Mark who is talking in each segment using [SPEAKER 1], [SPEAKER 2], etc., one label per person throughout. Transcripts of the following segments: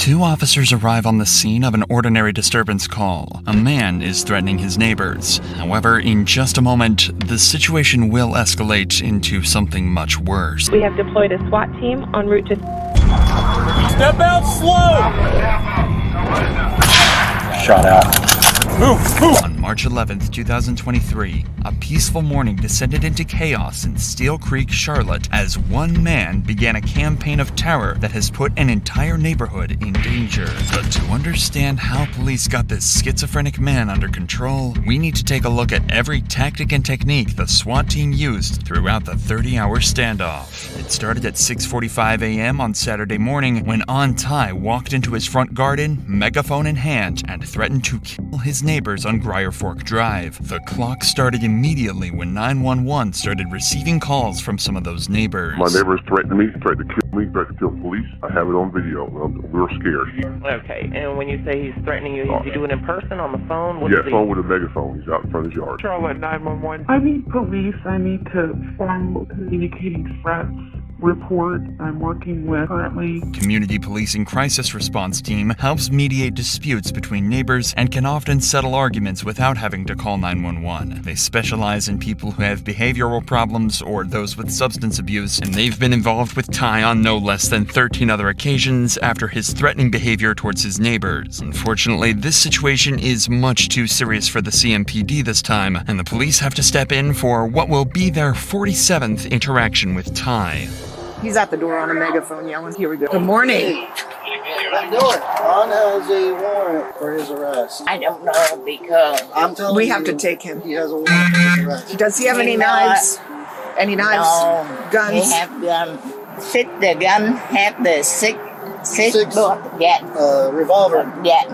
[SPEAKER 1] Two officers arrive on the scene of an ordinary disturbance call. A man is threatening his neighbors. However, in just a moment, the situation will escalate into something much worse.
[SPEAKER 2] We have deployed a SWAT team en route to...
[SPEAKER 3] Step out slow!
[SPEAKER 4] Shot out.
[SPEAKER 3] Move!
[SPEAKER 1] On March 11th, 2023, a peaceful morning descended into chaos in Steel Creek, Charlotte, as one man began a campaign of terror that has put an entire neighborhood in danger. But to understand how police got this schizophrenic man under control, we need to take a look at every tactic and technique the SWAT team used throughout the 30-hour standoff. It started at 6:45 a.m. on Saturday morning when Ty walked into his front garden, megaphone in hand, and threatened to kill his neighbors on Grier Fork Drive. The clock started immediately when 911 started receiving calls from some of those neighbors.
[SPEAKER 5] My neighbors threatened me, tried to kill me, tried to kill police. I have it on video. We were scared.
[SPEAKER 2] Okay, and when you say he's threatening you, is he doing it in person, on the phone?
[SPEAKER 5] Yeah, phone with a megaphone. He's out in front of his yard.
[SPEAKER 6] Charlotte 911. I need police. I need to file communicating threats report I'm working with currently.
[SPEAKER 1] Community Policing Crisis Response Team helps mediate disputes between neighbors and can often settle arguments without having to call 911. They specialize in people who have behavioral problems or those with substance abuse, and they've been involved with Ty on no less than 13 other occasions after his threatening behavior towards his neighbors. Unfortunately, this situation is much too serious for the CMPD this time, and the police have to step in for what will be their 47th interaction with Ty.
[SPEAKER 7] He's at the door on a megaphone yelling. Here we go. Good morning.
[SPEAKER 8] How you doing? Ron has a warrant for his arrest.
[SPEAKER 9] I don't know because
[SPEAKER 8] I'm telling
[SPEAKER 7] We
[SPEAKER 8] you,
[SPEAKER 7] have to take him.
[SPEAKER 8] He has a warrant for his arrest.
[SPEAKER 7] Does he have any knives? Any knives?
[SPEAKER 9] No,
[SPEAKER 7] Guns?
[SPEAKER 9] They have the gun have the six
[SPEAKER 8] Revolver.
[SPEAKER 9] Yeah,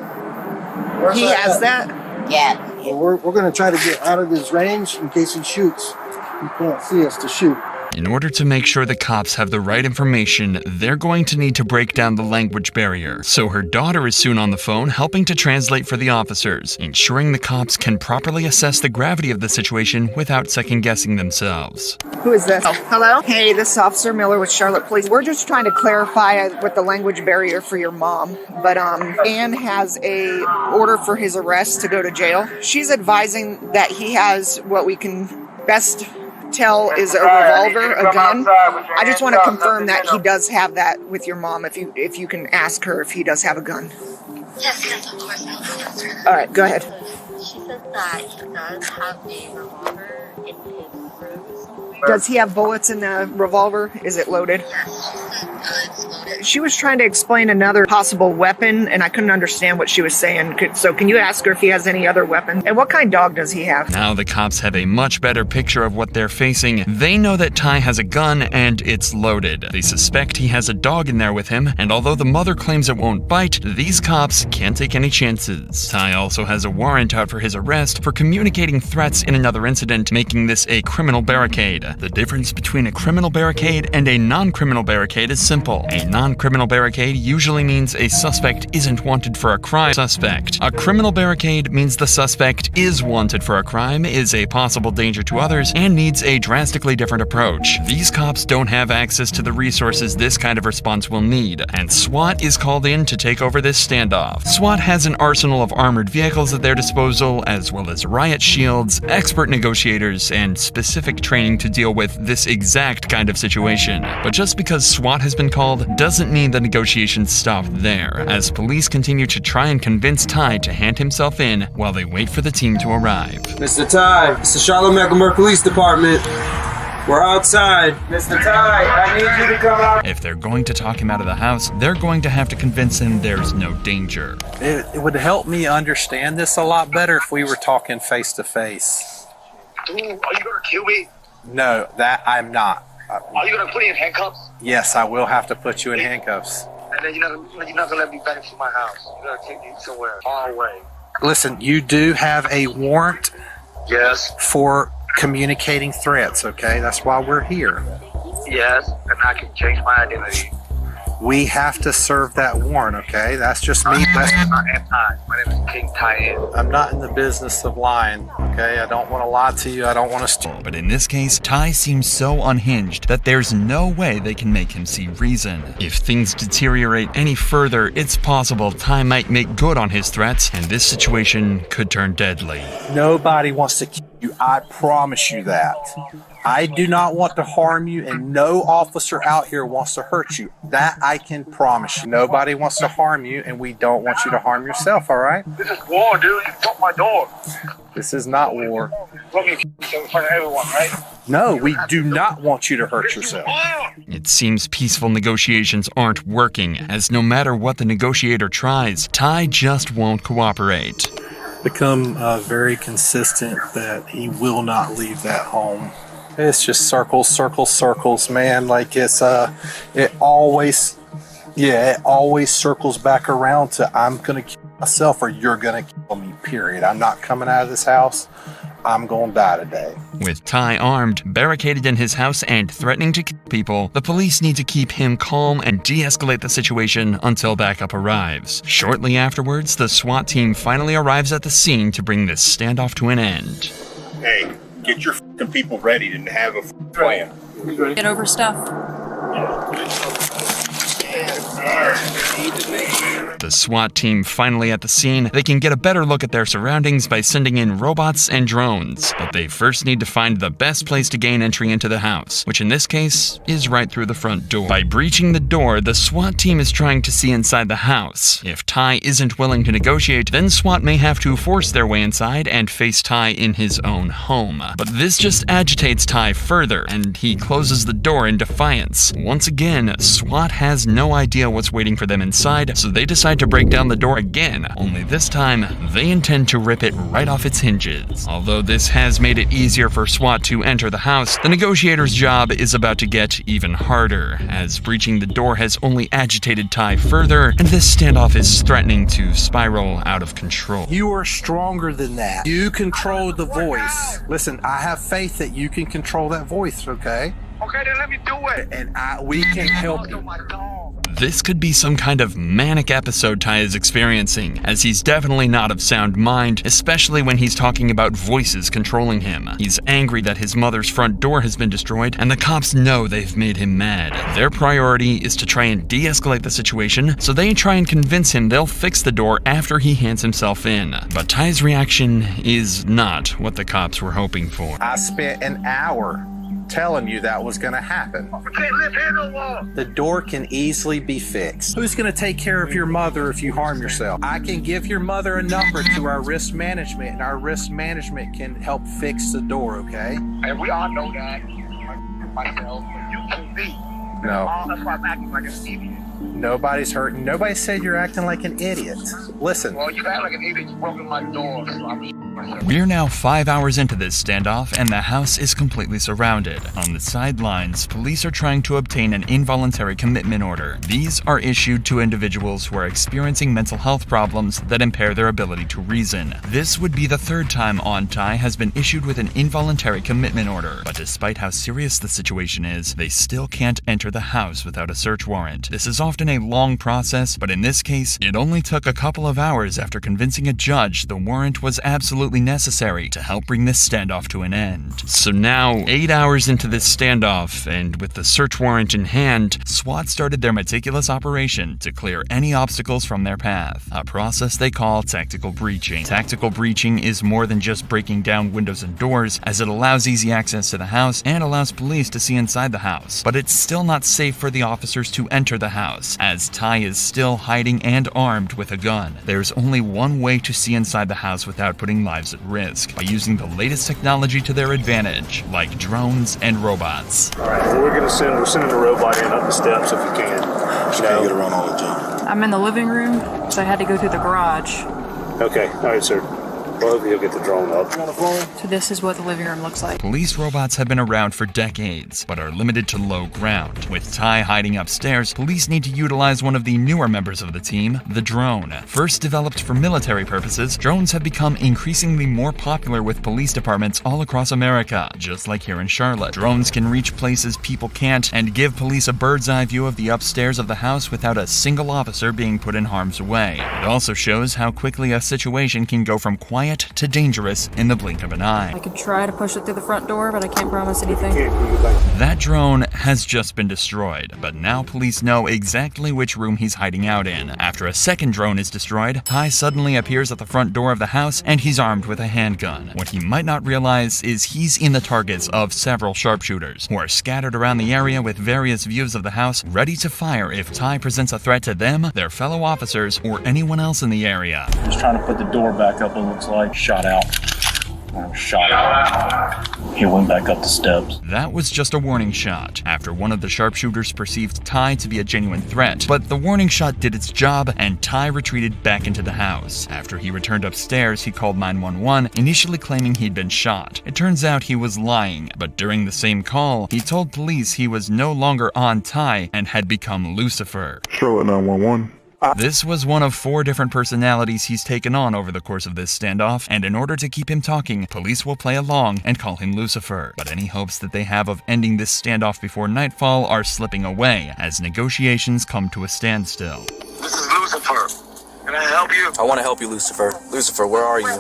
[SPEAKER 8] Where's
[SPEAKER 7] He has that?
[SPEAKER 9] yeah.
[SPEAKER 8] Well, we're going to try to get out of his range in case he shoots. He can't see us to shoot.
[SPEAKER 1] In order to make sure the cops have the right information, they're going to need to break down the language barrier. So her daughter is soon on the phone helping to translate for the officers, ensuring the cops can properly assess the gravity of the situation without second-guessing themselves.
[SPEAKER 7] Who is this? Oh, hello? Hey, this is Officer Miller with Charlotte Police. We're just trying to clarify with the language barrier for your mom. But Ann has a order for his arrest to go to jail. She's advising that he has what we can best tell is a revolver, a gun. I just want to confirm that he does have that with your mom. If you can ask her if he does have a gun.
[SPEAKER 10] Yes, of course, I'll answer that.
[SPEAKER 7] All right, go ahead.
[SPEAKER 10] She says that he does have a revolver in his room somewhere.
[SPEAKER 7] Does he have bullets in the revolver? Is it loaded?
[SPEAKER 10] Yes, she said it's loaded.
[SPEAKER 7] She was trying to explain another possible weapon, and I couldn't understand what she was saying. So can you ask her if he has any other weapon? And what kind of dog does he have?
[SPEAKER 1] Now the cops have a much better picture of what they're facing. They know that Ty has a gun and it's loaded. They suspect he has a dog in there with him, and although the mother claims it won't bite, these cops can't take any chances. Ty also has a warrant out for his arrest for communicating threats in another incident, making this a criminal barricade. The difference between a criminal barricade and a non-criminal barricade is simple. A non-criminal barricade usually means a suspect isn't wanted for a crime. A criminal barricade means the suspect is wanted for a crime, is a possible danger to others, and needs a drastically different approach. These cops don't have access to the resources this kind of response will need, and SWAT is called in to take over this standoff. SWAT has an arsenal of armored vehicles at their disposal, as well as riot shields, expert negotiators, and specific training to deal with this exact kind of situation. But just because SWAT has been called doesn't mean the negotiations stop there, as police continue to try and convince Ty to hand himself in while they wait for the team to arrive.
[SPEAKER 3] Mr. Ty, it's the Charlotte-Mecklenburg Police Department. We're outside. Mr. Ty, I need you to come out.
[SPEAKER 1] If they're going to talk him out of the house, they're going to have to convince him there's no danger.
[SPEAKER 4] It would help me understand this a lot better if we were talking face to face.
[SPEAKER 11] Dude, are you gonna kill me?
[SPEAKER 4] No, that I'm not.
[SPEAKER 11] Are you gonna put me in handcuffs?
[SPEAKER 4] Yes, I will have to put you in handcuffs.
[SPEAKER 11] And then you're not gonna let me back into my house. You're gonna take me somewhere far away.
[SPEAKER 4] Listen, you do have a warrant.
[SPEAKER 11] Yes.
[SPEAKER 4] For communicating threats, okay? That's why we're here.
[SPEAKER 11] Yes, and I can change my identity.
[SPEAKER 4] We have to serve that warrant, okay? That's just me.
[SPEAKER 11] I'm not Ty. My name is King Ty.
[SPEAKER 4] I'm not in the business of lying, okay? I don't want to lie to you. I don't want to steal.
[SPEAKER 1] But in this case, Ty seems so unhinged that there's no way they can make him see reason. If things deteriorate any further, it's possible Ty might make good on his threats, and this situation could turn deadly.
[SPEAKER 4] Nobody wants to kill you. I promise you that. I do not want to harm you, and no officer out here wants to hurt you. That I can promise you. Nobody wants to harm you, and we don't want you to harm yourself, all right?
[SPEAKER 11] This is war, dude. You broke my door.
[SPEAKER 4] This is not war.
[SPEAKER 11] Broke me in front of everyone, right?
[SPEAKER 4] No, we do not want you to hurt yourself.
[SPEAKER 1] It seems peaceful negotiations aren't working, as no matter what the negotiator tries, Ty just won't cooperate.
[SPEAKER 4] Become very consistent that he will not leave that home. It's just circles, circles, circles, man. Like it always circles back around to I'm gonna kill myself or you're gonna kill me, period. I'm not coming out of this house. I'm gonna die today.
[SPEAKER 1] With Ty armed, barricaded in his house, and threatening to kill people, the police need to keep him calm and de-escalate the situation until backup arrives. Shortly afterwards, the SWAT team finally arrives at the scene to bring this standoff to an end.
[SPEAKER 12] Hey, get your f***ing people ready to have a plan.
[SPEAKER 10] Get over stuff.
[SPEAKER 1] The SWAT team finally at the scene, they can get a better look at their surroundings by sending in robots and drones. But they first need to find the best place to gain entry into the house, which in this case is right through the front door. By breaching the door, the SWAT team is trying to see inside the house. If Ty isn't willing to negotiate, then SWAT may have to force their way inside and face Ty in his own home. But this just agitates Ty further, and he closes the door in defiance. Once again, SWAT has no idea what's waiting for them inside, so they decide to break down the door again, only this time they intend to rip it right off its hinges. Although this has made it easier for SWAT to enter the house, the negotiator's job is about to get even harder, as breaching the door has only agitated Ty further, and this standoff is threatening to spiral out of control.
[SPEAKER 4] You are stronger than that. You control the voice. Listen, I have faith that you can control that voice, okay?
[SPEAKER 11] Okay, then let me do it.
[SPEAKER 4] And we can help you.
[SPEAKER 1] This could be some kind of manic episode Ty is experiencing, as he's definitely not of sound mind, especially when he's talking about voices controlling him. He's angry that his mother's front door has been destroyed, and the cops know they've made him mad. Their priority is to try and de-escalate the situation, so they try and convince him they'll fix the door after he hands himself in. But Ty's reaction is not what the cops were hoping for.
[SPEAKER 4] I spent an hour telling you that was gonna happen.
[SPEAKER 11] We can't live here no more.
[SPEAKER 4] The door can easily be fixed. Who's gonna take care of your mother if you harm yourself? I can give your mother a number to our risk management, and our risk management can help fix the door, okay?
[SPEAKER 11] And we all know that. Myself, but you can be.
[SPEAKER 4] No.
[SPEAKER 11] That's why I'm acting like an idiot.
[SPEAKER 4] Nobody's hurting. Nobody said you're acting like an idiot. Listen.
[SPEAKER 11] Well, you act like an idiot. You broke in my door, so I'm myself.
[SPEAKER 1] We're now 5 hours into this standoff, and the house is completely surrounded. On the sidelines, police are trying to obtain an involuntary commitment order. These are issued to individuals who are experiencing mental health problems that impair their ability to reason. This would be the third time Ty has been issued with an involuntary commitment order. But despite how serious the situation is, they still can't enter the house without a search warrant. This is often a long process, but in this case, it only took a couple of hours after convincing a judge the warrant was absolutely necessary to help bring this standoff to an end. So now, 8 hours into this standoff, and with the search warrant in hand, SWAT started their meticulous operation to clear any obstacles from their path, a process they call tactical breaching. Tactical breaching is more than just breaking down windows and doors, as it allows easy access to the house and allows police to see inside the house. But it's still not safe for the officers to enter the house, as Ty is still hiding and armed with a gun. There's only one way to see inside the house without putting lives at risk, by using the latest technology to their advantage, like drones and robots.
[SPEAKER 12] Alright, well, we're sending a robot in up the steps if we can.
[SPEAKER 8] She can't get around all the time.
[SPEAKER 10] I'm in the living room, so I had to go through the garage.
[SPEAKER 12] Okay, alright, sir. Well, hopefully you'll get the drone up.
[SPEAKER 10] So this is what the living room looks like.
[SPEAKER 1] Police robots have been around for decades, but are limited to low ground. With Ty hiding upstairs, police need to utilize one of the newer members of the team, the drone. First developed for military purposes, drones have become increasingly more popular with police departments all across America, just like here in Charlotte. Drones can reach places people can't and give police a bird's eye view of the upstairs of the house without a single officer being put in harm's way. It also shows how quickly a situation can go from quiet quiet to dangerous in the blink of an eye.
[SPEAKER 13] I could try to push it through the front door, but I can't promise anything.
[SPEAKER 1] That drone has just been destroyed, but now police know exactly which room he's hiding out in. After a second drone is destroyed, Ty suddenly appears at the front door of the house and he's armed with a handgun. What he might not realize is he's in the targets of several sharpshooters who are scattered around the area with various views of the house, ready to fire if Ty presents a threat to them, their fellow officers, or anyone else in the area.
[SPEAKER 14] Just trying to put the door back up, it looks like. Shot out. Shot out. He went back up the steps.
[SPEAKER 1] That was just a warning shot, after one of the sharpshooters perceived Ty to be a genuine threat. But the warning shot did its job, and Ty retreated back into the house. After he returned upstairs, he called 911, initially claiming he'd been shot. It turns out he was lying, but during the same call, he told police he was no longer on Ty and had become Lucifer.
[SPEAKER 5] Charlotte 911.
[SPEAKER 1] This was one of 4 different personalities he's taken on over the course of this standoff, and in order to keep him talking, police will play along and call him Lucifer. But any hopes that they have of ending this standoff before nightfall are slipping away, as negotiations come to a standstill.
[SPEAKER 11] This is Lucifer. Can I help you?
[SPEAKER 3] I want to help you, Lucifer. Lucifer, where are you?
[SPEAKER 11] He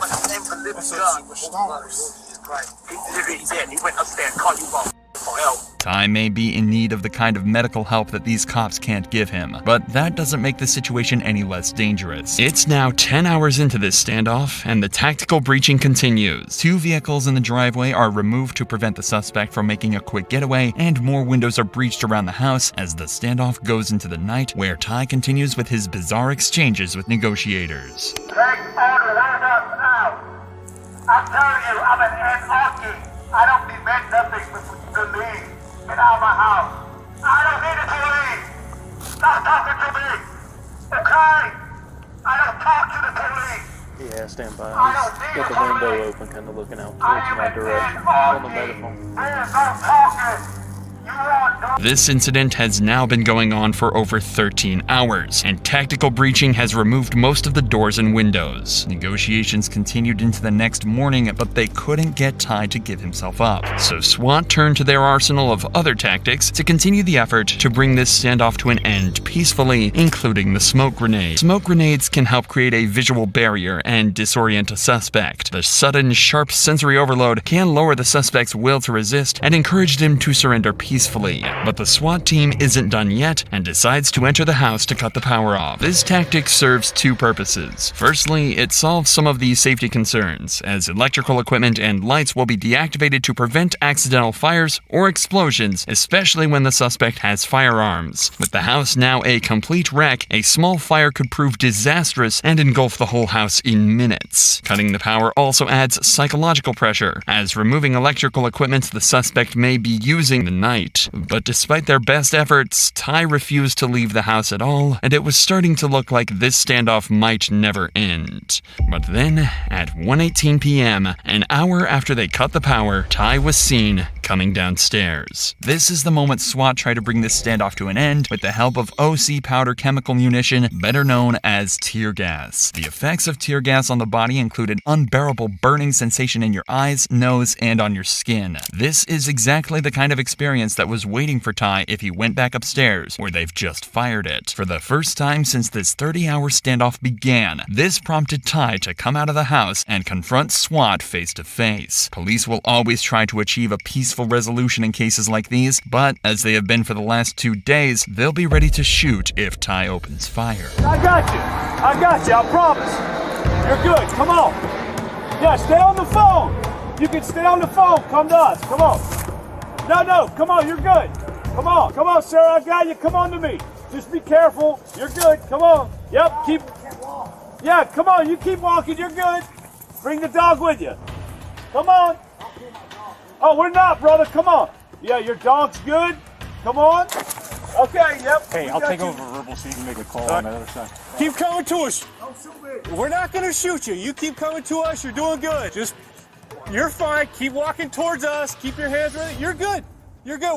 [SPEAKER 11] went upstairs and called you for help.
[SPEAKER 1] Ty may be in need of the kind of medical help that these cops can't give him, but that doesn't make the situation any less dangerous. It's now 10 hours into this standoff, and the tactical breaching continues. 2 vehicles in the driveway are removed to prevent the suspect from making a quick getaway, and more windows are breached around the house as the standoff goes into the night, where Ty continues with his bizarre exchanges with negotiators.
[SPEAKER 11] Take order, hands up now. I'm telling you, I'm an anarchist. I don't demand nothing but to leave. Get out of my house. I don't need it to leave. Stop talking to me. Okay? I don't talk to the police.
[SPEAKER 15] Yeah, stand by. He's got the window open, kind of looking out towards my direction. On the megaphone.
[SPEAKER 11] There's no talking.
[SPEAKER 1] This incident has now been going on for over 13 hours, and tactical breaching has removed most of the doors and windows. Negotiations continued into the next morning, but they couldn't get Ty to give himself up. So SWAT turned to their arsenal of other tactics to continue the effort to bring this standoff to an end peacefully, including the smoke grenade. Smoke grenades can help create a visual barrier and disorient a suspect. The sudden, sharp sensory overload can lower the suspect's will to resist and encourage him to surrender peacefully. But the SWAT team isn't done yet and decides to enter the house to cut the power off. This tactic serves 2 purposes. Firstly, it solves some of the safety concerns, as electrical equipment and lights will be deactivated to prevent accidental fires or explosions, especially when the suspect has firearms. With the house now a complete wreck, a small fire could prove disastrous and engulf the whole house in minutes. Cutting the power also adds psychological pressure, as removing electrical equipment the suspect may be using the night. But despite their best efforts, Ty refused to leave the house at all, and it was starting to look like this standoff might never end. But then, at 1:18 p.m., an hour after they cut the power, Ty was seen coming downstairs. This is the moment SWAT tried to bring this standoff to an end with the help of OC powder chemical munition, better known as tear gas. The effects of tear gas on the body include an unbearable burning sensation in your eyes, nose, and on your skin. This is exactly the kind of experience that was waiting for Ty if he went back upstairs, where they've just fired it. For the first time since this 30-hour standoff began, this prompted Ty to come out of the house and confront SWAT face to face. Police will always try to achieve a peaceful resolution in cases like these, but as they have been for the last 2 days, they'll be ready to shoot if Ty opens fire.
[SPEAKER 16] I got you, I promise. You're good, come on. Yeah, stay on the phone. You can stay on the phone, come to us, come on. No, come on, you're good. Come on, sir, I got you, come on to me. Just be careful, you're good, come on. Yep, come on, you keep walking, you're good. Bring the dog with you. Come on. Oh, we're not, brother, come on. Yeah, your dog's good, come on. Okay, yep.
[SPEAKER 15] Hey, I'll take over verbal so you can make a call on the other side.
[SPEAKER 16] Keep coming to us. We're not gonna shoot you. You keep coming to us, you're doing good. You're fine. Keep walking towards us. Keep your hands ready. You're good.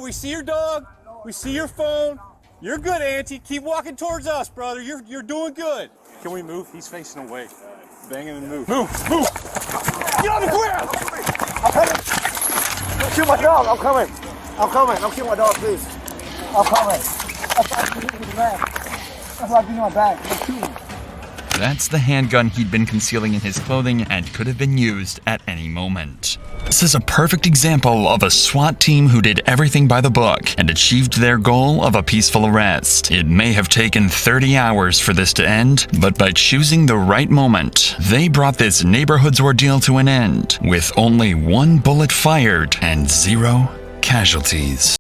[SPEAKER 16] We see your dog. We see your phone. You're good, Auntie. Keep walking towards us, brother. You're doing good.
[SPEAKER 15] Can we move? He's facing away. Bang and then move.
[SPEAKER 16] Move. Get on the ground. I'm coming. Don't shoot my dog. I'm coming. Don't kill my dog, please. I'm coming. That's why I give you my bag. Don't shoot me.
[SPEAKER 1] That's the handgun he'd been concealing in his clothing and could have been used at any moment. This is a perfect example of a SWAT team who did everything by the book and achieved their goal of a peaceful arrest. It may have taken 30 hours for this to end, but by choosing the right moment, they brought this neighborhood's ordeal to an end with only 1 bullet fired and 0 casualties.